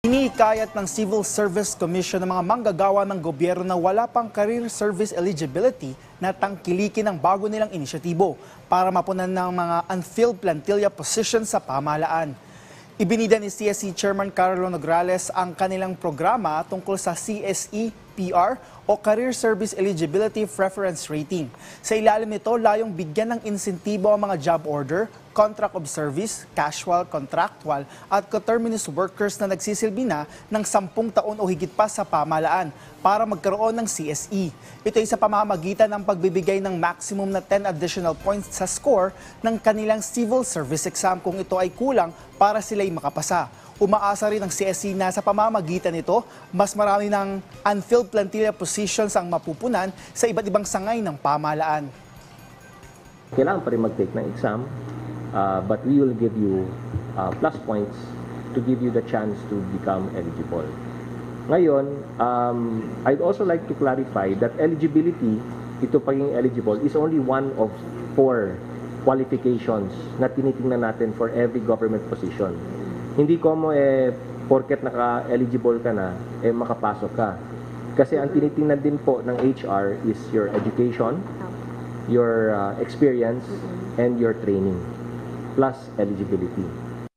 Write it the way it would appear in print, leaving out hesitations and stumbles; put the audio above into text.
Hinihikayat ng Civil Service Commission ng mga manggagawa ng gobyerno na wala pang career service eligibility na tangkilikin ang bago nilang inisyatibo para mapunan ng mga unfilled plantilla positions sa pamahalaan. Ibinida ni CSE Chairman Carlo Nograles ang kanilang programa tungkol sa CSE-PR o Career Service Eligibility Preference Rating. Sa ilalim nito, layong bigyan ng insentibo ang mga job order, contract of service, casual, contractual at coterminous workers na nagsisilbi na ng 10 taon o higit pa sa pamahalaan para magkaroon ng CSE. Ito ay sa pamamagitan ng pagbibigay ng maximum na 10 additional points sa score ng kanilang civil service exam kung ito ay kulang para sila'y makapasa. Umaasa rin ang CSE na sa pamamagitan nito, mas marami ng unfilled plantilla positions ang mapupunan sa iba't ibang sangay ng pamahalaan. Kailangan pa rin mag-take ng exam, but we will give you plus points to give you the chance to become eligible. Ngayon, I'd also like to clarify that eligibility, ito pagiging eligible, is only one of 4 qualifications na tinitingnan natin for every government position. Hindi ko mo porket naka-eligible ka na, makapasok ka. Kasi ang tinitingnan din po ng HR is your education, your experience, and your training, plus eligibility.